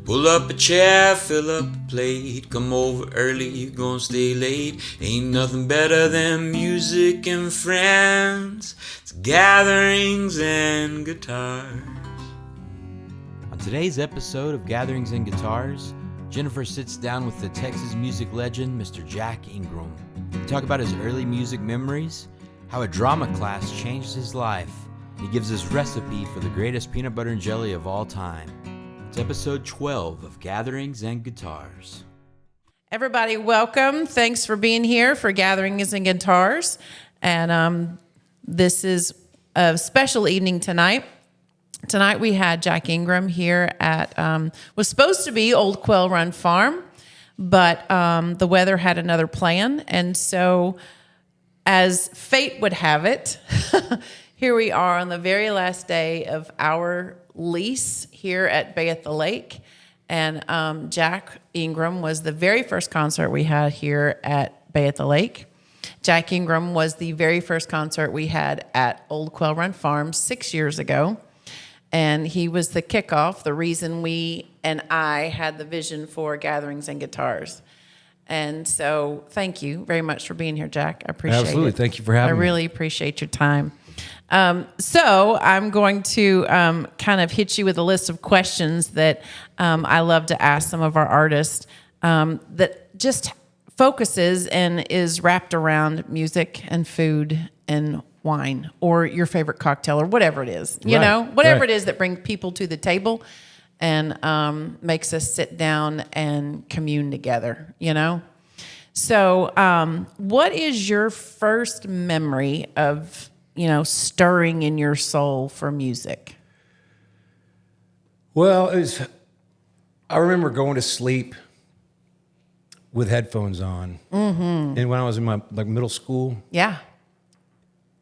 Pull up a chair, fill up a plate, come over early, you gon' stay late. Ain't nothing better than music and friends. It's gatherings and guitars. On today's episode of Gatherings and Guitars, Jennifer sits down with the Texas music legend, Mr. Jack Ingram. We talk about his early music memories, how a drama class changed his life. He gives us recipe for the greatest peanut butter and jelly of all time. It's episode 12 of Gatherings and Guitars. Everybody, welcome. Thanks for being here for Gatherings and Guitars. And this is a special evening tonight. Tonight we had Jack Ingram here at, was supposed to be Old Quail Run Farm, but the weather had another plan. And so, as fate would have it, here we are on the very last day of our lease here at Bay at the Lake. And Jack Ingram was the very first concert we had here at Bay at the Lake. Jack Ingram was the very first concert we had at Old Quail Run Farm 6 years ago. And he was the kickoff, the reason we and I had the vision for Gatherings and Guitars. And so thank you very much for being here, Jack. I appreciate it. Absolutely. Thank you for having me. I really appreciate your time. So I'm going to kind of hit you with a list of questions that I love to ask some of our artists that just focuses and is wrapped around music and food and wine or your favorite cocktail or whatever it is, whatever it is that brings people to the table and makes us sit down and commune together, So what is your first memory of stirring in your soul for music? Well, I remember going to sleep with headphones on. Mm-hmm. And when I was in my middle school, yeah,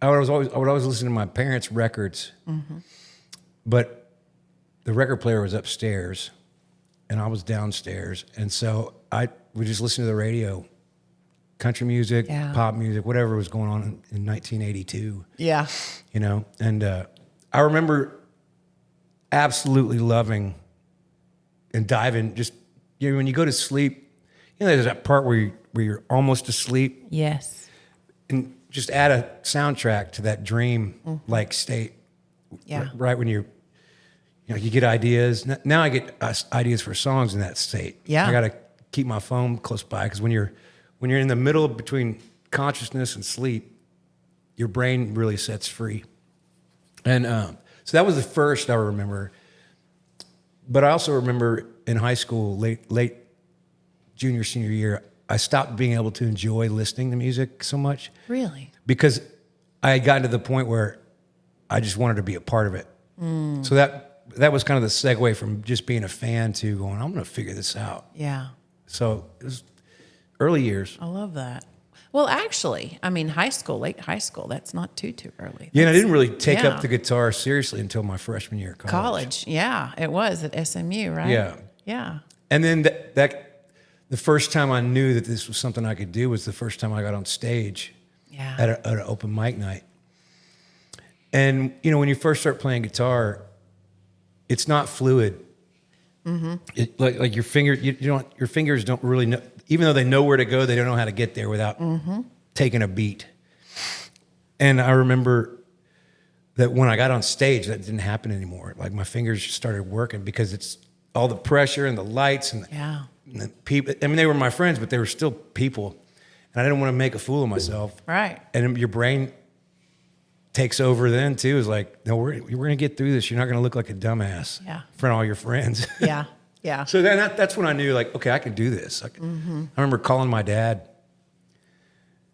I would always listen to my parents' records. Mm-hmm. But the record player was upstairs and I was downstairs. And so I would just listen to the radio. Country music, pop music, whatever was going on in 1982. Yeah. And I remember absolutely loving and diving just, when you go to sleep, there's that part where you're almost asleep. Yes. And just add a soundtrack to that dream-like state. Yeah. Right when you get ideas. Now I get ideas for songs in that state. Yeah. I got to keep my phone close by because when you're in the middle between consciousness and sleep, your brain really sets free. And so that was the first I remember. But I also remember in high school, late junior, senior year, I stopped being able to enjoy listening to music so much. Really? Because I had gotten to the point where I just wanted to be a part of it. Mm. So that was kind of the segue from just being a fan to going, I'm going to figure this out. Yeah. So it was early years. I love that. Well, actually, late high school, that's not too early. Yeah, and I didn't really take up the guitar seriously until my freshman year of college. College, yeah, it was at SMU, right? Yeah. Yeah. And then the first time I knew that this was something I could do was the first time I got on stage at an open mic night. And, when you first start playing guitar, it's not fluid. Mm-hmm. Like your your fingers don't really know, even though they know where to go, they don't know how to get there without taking a beat. And I remember that when I got on stage, that didn't happen anymore. Like my fingers just started working because it's all the pressure and the lights and the people. I mean, they were my friends, but they were still people. And I didn't want to make a fool of myself. Right. And your brain takes over then too. Is like, no, we're going to get through this. You're not going to look like a dumbass in front of all your friends. Yeah. Yeah. So then that's when I knew, like, okay, I can do this. I remember calling my dad,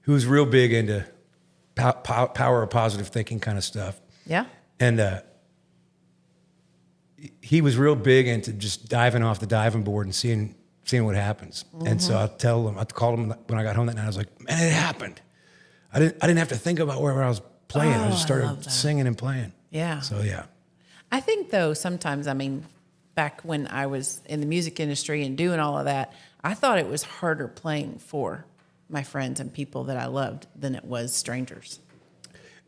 who was real big into power of positive thinking kind of stuff. Yeah. And he was real big into just diving off the diving board and seeing what happens. Mm-hmm. And so I called him when I got home that night. I was like, man, it happened. I didn't have to think about where I was playing. I just started singing and playing. Yeah. So yeah. I think though sometimes, back when I was in the music industry and doing all of that, I thought it was harder playing for my friends and people that I loved than it was strangers.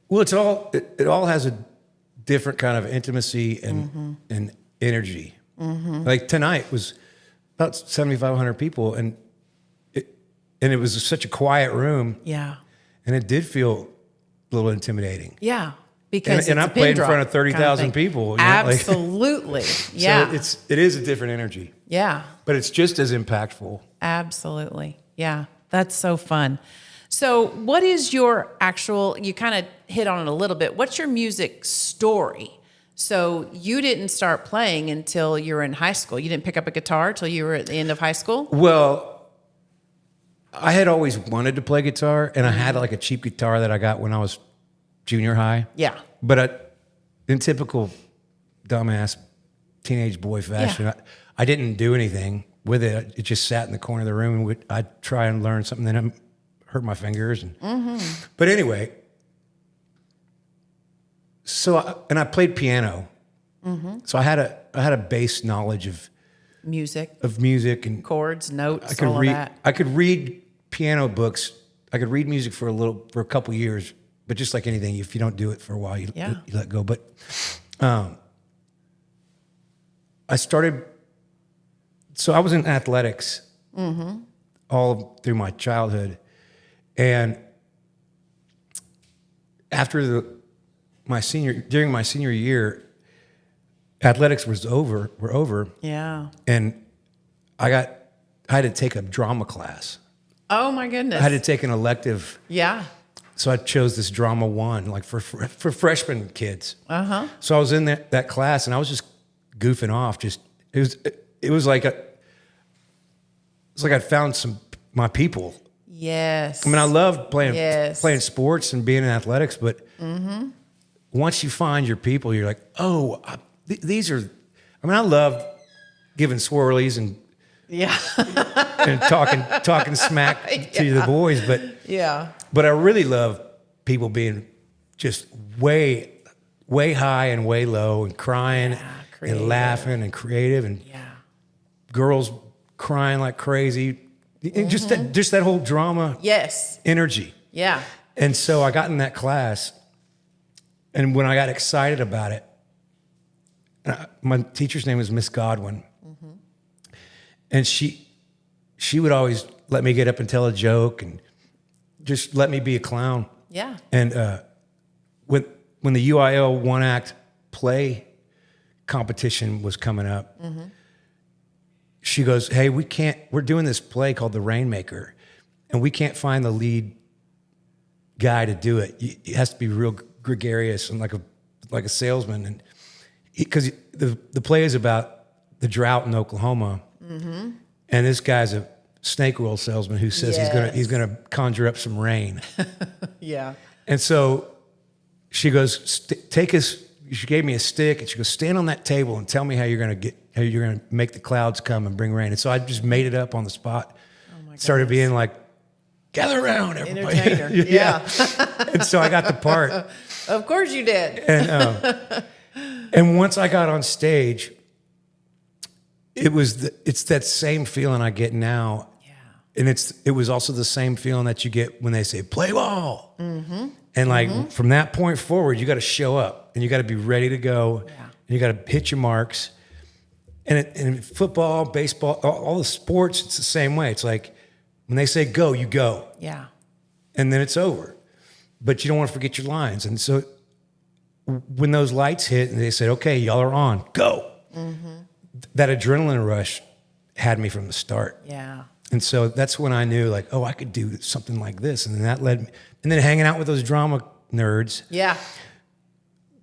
Well, it all has a different kind of intimacy and energy. Like tonight was about 7,500 people, and it was such a quiet room. Yeah. And it did feel a little intimidating. Yeah. Because and I it's a played pin in drop front of 30,000 kind thing. people. You know, like- Absolutely. Yeah. So it is a different energy, Yeah. but it's just as impactful. Absolutely. Yeah. That's so fun. So what is your actual, you kind of hit on it a little bit. What's your music story? So you didn't start playing until you were in high school. You didn't pick up a guitar till you were at the end of high school? Well, I had always wanted to play guitar, and I had like a cheap guitar that I got when I was junior high. Yeah. But in typical dumbass teenage boy fashion, I didn't do anything with it. It just sat in the corner of the room, and I'd try and learn something, then it hurt my fingers. But anyway, so I played piano, so I had a base knowledge of Music, and chords, notes, I could all read. of that. I could read piano books. I could read music for a couple years, but just like anything, if you don't do it for a while, you let go. But I started. So I was in athletics all through my childhood, and after during my senior year, athletics were over. Yeah. And I had to take a drama class. Oh my goodness. I had to take an elective. Yeah. So I chose this drama 1, like for freshman kids. Uh-huh. So I was in that class, and I was just goofing off. It was like I'd found my people. Yes. I mean, I loved playing sports and being in athletics, but once you find your people, you're like, oh, these are. I mean, I love giving swirlies and talking smack to the boys, but I really love people being just way high and way low, and crying and laughing and creative, and girls crying like crazy. Just that whole drama energy. Yeah. And so I got in that class, and when I got excited about it, my teacher's name was Miss Godwin, and she would always let me get up and tell a joke and just let me be a clown. Yeah. And when the UIL one act play competition was coming up, she goes, "Hey, we're doing this play called The Rainmaker, and we can't find the lead guy to do it. He has to be real gregarious and like a salesman, and because the play is about the drought in Oklahoma, and this guy's a snake oil salesman who says he's gonna conjure up some rain." Yeah. And so she goes, she gave me a stick, and she goes, "Stand on that table and tell me how you're gonna make the clouds come and bring rain." And so I just made it up on the spot. Oh my God. Started being like, "Gather around, everybody." Entertainer. Yeah. And so I got the part. Of course you did. And once I got on stage, it's that same feeling I get now. Yeah. And it was also the same feeling that you get when they say play ball. And like from that point forward, you got to show up, and you got to be ready to go. Yeah. And you got to hit your marks. And football, baseball, all the sports, it's the same way. It's like when they say go, you go. Yeah. And then it's over. But you don't want to forget your lines. And so when those lights hit and they said, "Okay, y'all are on, go." That adrenaline rush had me from the start. Yeah. And so that's when I knew, like, oh, I could do something like this. And then that led me, and then hanging out with those drama nerds. Yeah.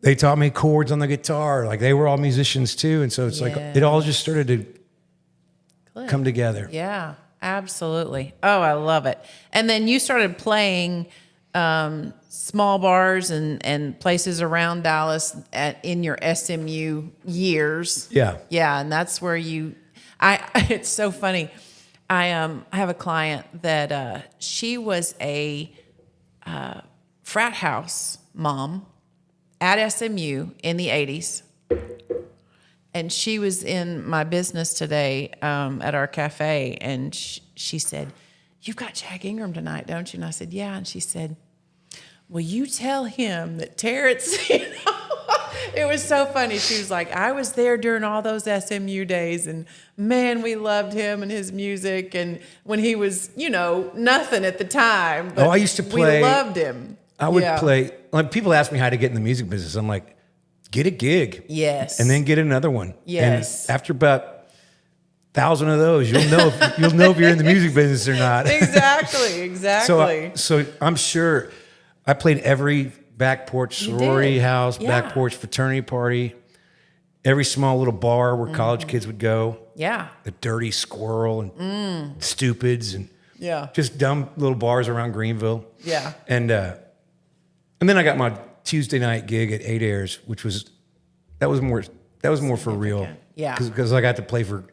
They taught me chords on the guitar. Like, they were all musicians too. And so it's like, it all just started to come together. Yeah, absolutely. Oh, I love it. And then you started playing small bars and places around Dallas in your SMU years. Yeah. Yeah, and that's where it's so funny. I have a client that she was a frat house mom at SMU in the 80s. And she was in my business today at our cafe, and she said, "You've got Jack Ingram tonight, don't you?" And I said, "Yeah." And she said, "Well, you tell him that Terrence," It was so funny. She was like, I was there during all those SMU days, and man, we loved him and his music. And when he was, nothing at the time. But I used to play. We loved him. I would play. Like, people ask me how to get in the music business. I'm like, get a gig. Yes. And then get another one. Yes. And after about 1,000 of those, you'll know if you're in the music business or not. Exactly. So I'm sure I played every back porch sorority house, back porch fraternity party, every small little bar where college kids would go. Yeah. The Dirty Squirrel and Stupids and just dumb little bars around Greenville. Yeah. And then I got my Tuesday night gig at 8 Airs, which was more for real. Yeah. Because I got to play for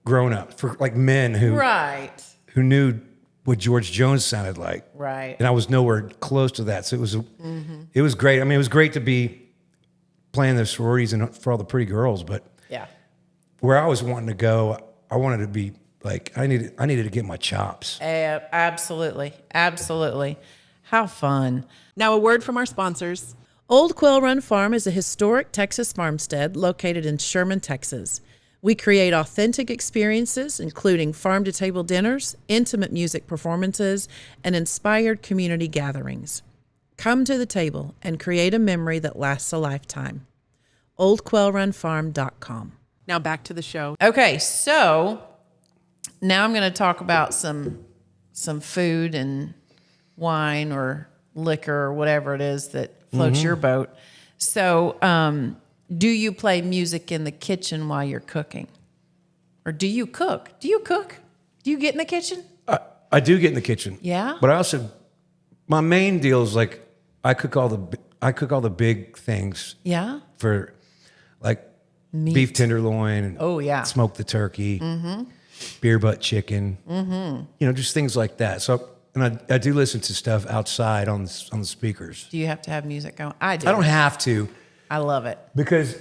grown-ups, for like men who knew what George Jones sounded like. Right. And I was nowhere close to that. So it was great. I mean, it was great to be playing the sororities and for all the pretty girls, but where I was wanting to go, I wanted to be like, I needed to get my chops. Absolutely. How fun. Now a word from our sponsors. Old Quail Run Farm is a historic Texas farmstead located in Sherman, Texas. We create authentic experiences, including farm-to-table dinners, intimate music performances, and inspired community gatherings. Come to the table and create a memory that lasts a lifetime. OldQuailRunFarm.com. Now back to the show. Okay, so now I'm going to talk about some food and wine or liquor or whatever it is that floats your boat. So, do you play music in the kitchen while you're cooking? Or do you cook? Do you get in the kitchen? I do get in the kitchen. Yeah? But I also, my main deal is like, I cook all the big things. Yeah? For like Meat. beef tenderloin. And smoke the turkey. Beer butt chicken. Just things like that. So, and I do listen to stuff outside on the speakers. Do you have to have music going? I do. I don't have to. I love it. Because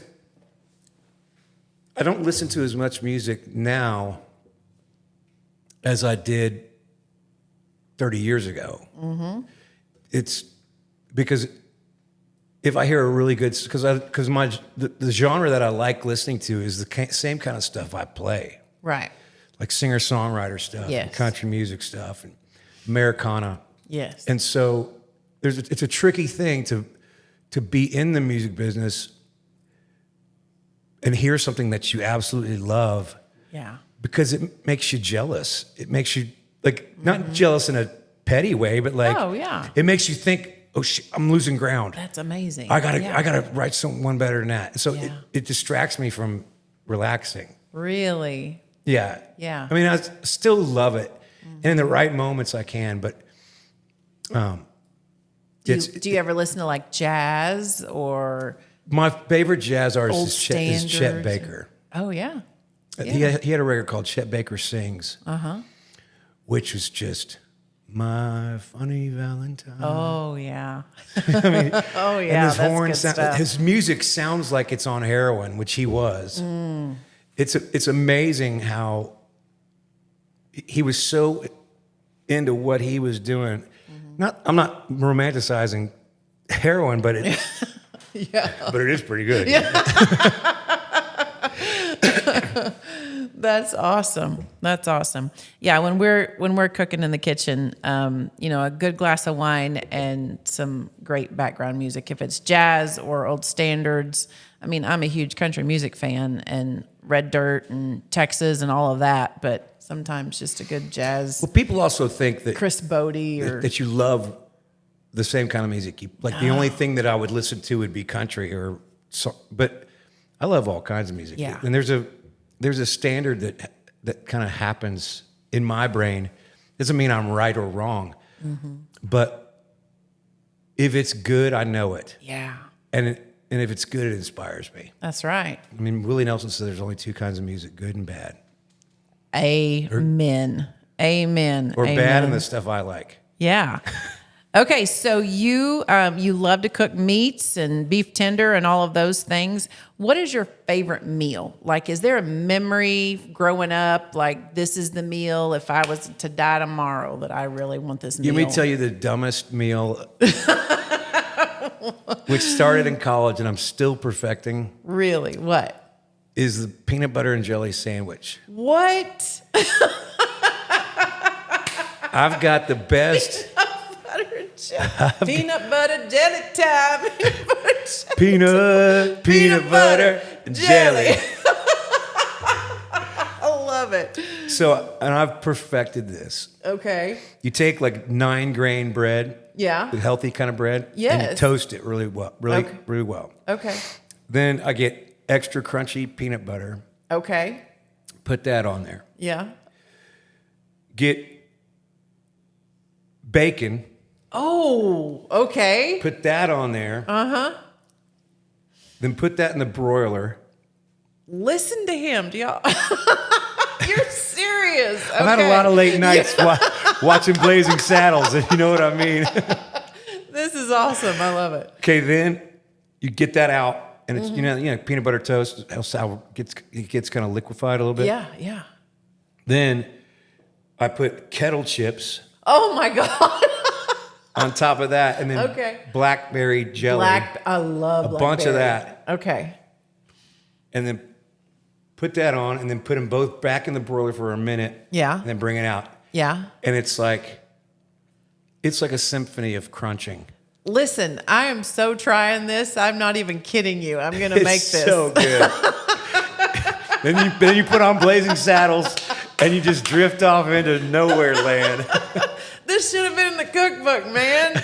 I don't listen to as much music now as I did 30 years ago. It's because if I hear a really good, because the genre that I like listening to is the same kind of stuff I play. Right. Like singer-songwriter stuff, and country music stuff, and Americana. Yes. And so it's a tricky thing to be in the music business and hear something that you absolutely love. Yeah. Because it makes you jealous. It makes you not jealous in a petty way, but it makes you think, oh shit, I'm losing ground. That's amazing. I gotta write one better than that. So it distracts me from relaxing. Really? Yeah. Yeah. I mean, I still love it. And in the right moments I can, but do you ever listen to like jazz or my favorite jazz artist old is standards? Chet Baker. Oh yeah. He had a record called Chet Baker Sings, which was just my funny Valentine. Oh yeah. I mean, oh yeah. And his music sounds like it's on heroin, which he was. It's amazing how he was so into what he was doing. I'm not romanticizing heroin, but it but it is pretty good. That's awesome. Yeah, when we're cooking in the kitchen, a good glass of wine and some great background music. If it's jazz or old standards, I mean, I'm a huge country music fan and Red Dirt and Texas and all of that, but sometimes just a good jazz. Well, people also think that Chris Bodie that you love the same kind of music. The only thing that I would listen to would be country but I love all kinds of music. Yeah. And there's a standard that kind of happens in my brain. Doesn't mean I'm right or wrong, but if it's good, I know it. Yeah. And if it's good, it inspires me. That's right. I mean, Willie Nelson said there's only two kinds of music, good and bad. Amen. Or bad in the stuff I like. Yeah. Okay, so you love to cook meats and beef tender and all of those things. What is your favorite meal? Like, is there a memory growing up, like this is the meal if I was to die tomorrow that I really want this meal? Let me tell you the dumbest meal. which started in college and I'm still perfecting, Really? What? is the peanut butter and jelly sandwich. What? I've got the best Peanut butter jelly time. peanut butter jelly. I love it. So, and I've perfected this. Okay. You take like 9-grain bread, Yeah. the healthy kind of bread, and you Yes. toast it really well, Okay. really well. Okay. Then I get extra crunchy peanut butter, Okay. put that on there. Yeah. Get bacon, Oh, okay. put that on there. Then put that in the broiler. Listen to him. Do y'all? You're serious. Okay. I've had a lot of late nights watching Blazing Saddles, if you know what I mean. This is awesome. I love it. Okay, then you get that out, and it's you know peanut butter toast. How sour gets kind of liquefied a little bit. Yeah. Yeah. Then I put kettle chips Oh my God. on top of that, and then Okay. blackberry jelly, I love a bunch of blackberry. that, Okay. and then put that on, and then put them both back in the broiler for a minute. Yeah. And then bring it out, Yeah. and it's like a symphony of crunching. Listen, I am so trying this. I'm not even kidding you. I'm going to It's make this. so good. then you put on Blazing Saddles, and you just drift off into nowhere land. This should have been in the cookbook, man.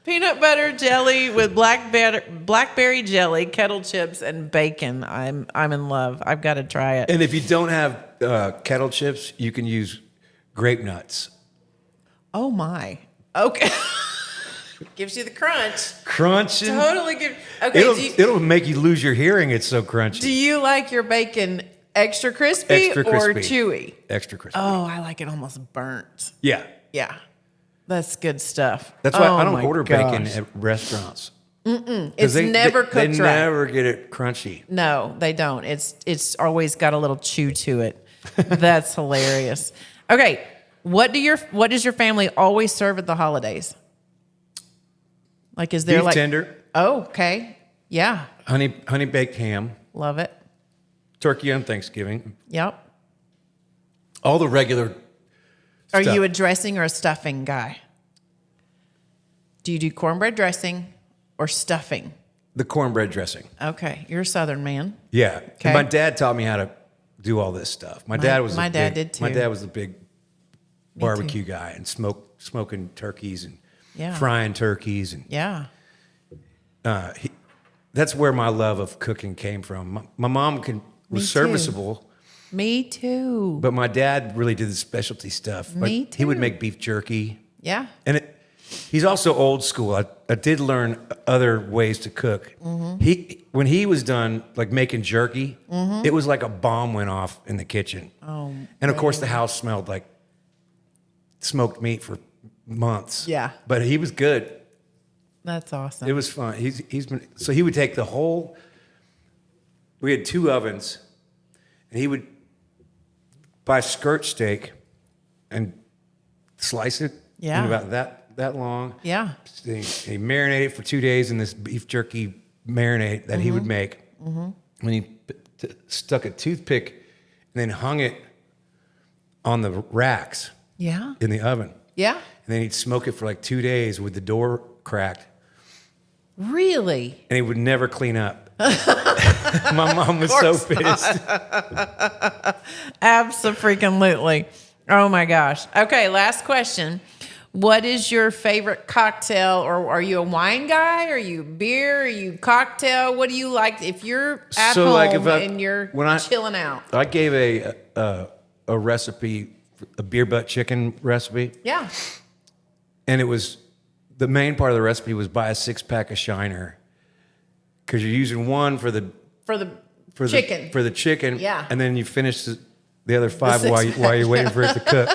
Peanut butter jelly with blackberry jelly, kettle chips, and bacon. I'm in love. I've got to try it. And if you don't have kettle chips, you can use grape nuts. Oh my. Okay. Gives you the crunch. Crunching. Totally give. Okay. It'll make you lose your hearing. It's so crunchy. Do you like your bacon extra crispy, Extra or crispy. chewy? Extra crispy. Oh, I like it almost burnt. Yeah. Yeah. That's good stuff. That's why Oh I don't my order bacon gosh. at restaurants. It's never cooked They right. never get it crunchy. No, they don't. It's always got a little chew to it. That's hilarious. Okay, what does your family always serve at the holidays? Like, is there Beef like tender, Oh, okay, yeah, honey baked ham, love it. turkey on Thanksgiving, Yep. all the regular Are stuff. you a dressing or a stuffing guy? Do you do cornbread dressing or stuffing? The cornbread dressing. Okay, you're a Southern man. Yeah. Okay. And my dad taught me how to do all this stuff. My dad was my dad did too. My dad was the big barbecue guy and smoking turkeys and Yeah. frying turkeys and Yeah. that's where my love of cooking came from. My mom was Me too. serviceable, Me too. but my dad really did the specialty stuff. Like, Me He would too. make beef jerky, Yeah. and he's also old school. I did learn other ways to cook. When he was done, like making jerky, it was like a bomb went off in the kitchen. Oh, and of course, the house smelled like smoked meat for months. Yeah. but he was good. That's awesome. It was fun. He's been so he would take the whole. We had 2 ovens, and he would buy skirt steak and slice it. Yeah. in about that long. Yeah. He marinated it for 2 days in this beef jerky marinade that he would make. When he stuck a toothpick and then hung it on the racks Yeah. in the oven. Yeah. And then he'd smoke it for like 2 days with the door cracked. Really? And he would never clean up. My mom was so pissed. Abso-freaking-lutely. Oh my gosh. Okay, last question. What is your favorite cocktail, or are you a wine guy? Are you beer? Are you cocktail? What do you like if you're at So, home like, if and you're chilling out? I gave a recipe, a beer butt chicken recipe, Yeah. and it was the main part of the recipe was buy a 6-pack of Shiner because you're using one for the Chicken. for the chicken, Yeah. and then you finish the other 5 The while 6-pack. you're waiting for it to cook.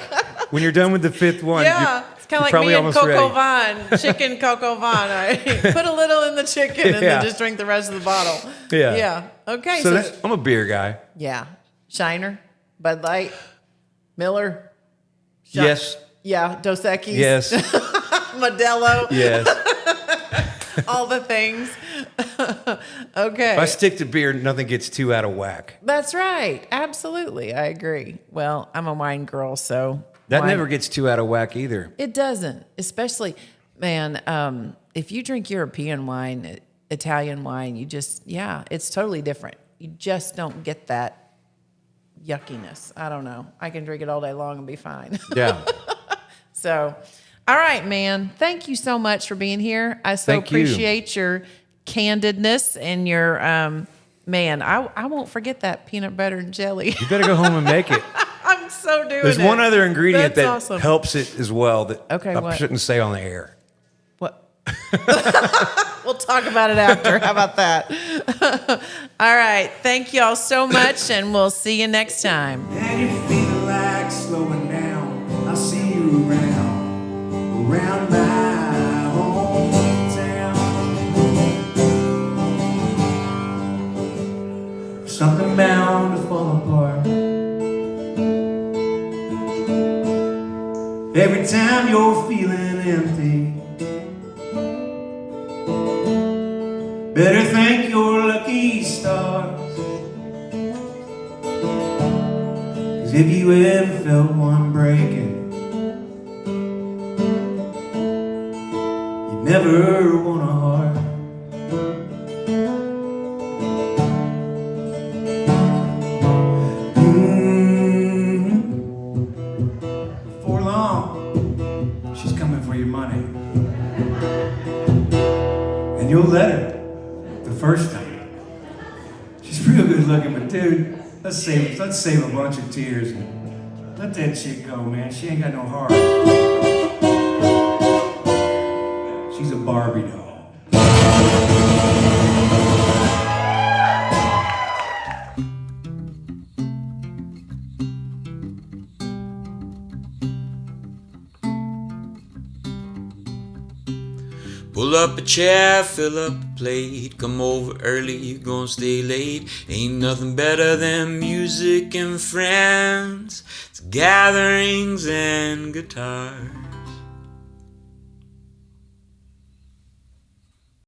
When you're done with the 5th one, Yeah. It's kind of like probably me and almost Coco ready. Vine, chicken Coco Vine. I put a little in the chicken and Yeah. then just drink the rest of the bottle. Yeah. Yeah. Okay. So I'm a beer guy. yeah. Shiner, Bud Light, Miller. Yes. Yeah. Dos Equis. Yes. Modelo. Yes. All the things. Okay. If I stick to beer, nothing gets too out of whack. That's right. Absolutely. I agree. Well, I'm a wine girl, so. That wine- never gets too out of whack either. It doesn't. Especially, man, if you drink European wine, Italian wine, it's totally different. You just don't get that yuckiness. I don't know. I can drink it all day long and be fine. Yeah. So, all right, man. Thank you so much for being here. I so Thank you. appreciate your candidness and your man. I won't forget that peanut butter and jelly. You better go home and make it. I'm so doing There's it. one other ingredient That's that awesome. helps it as well that Okay, I what? shouldn't say on the air. What? We'll talk about it after. How about that? All right. Thank you all so much, and we'll see you next time. And you feel like slowing down. I'll see you around my hometown. Something bound to fall apart. Every time you're feeling empty, better thank your lucky stars. 'Cause if you ever felt one breaking, you never want a heart. Before long, she's coming for your money, and you'll let her the first time. She's real good looking, but dude, let's save a bunch of tears and let that chick go, man. She ain't got no heart. She's a Barbie doll. Pull up a chair, fill up a plate. Come over early, you gon' stay late. Ain't nothing better than music and friends. It's gatherings and guitars.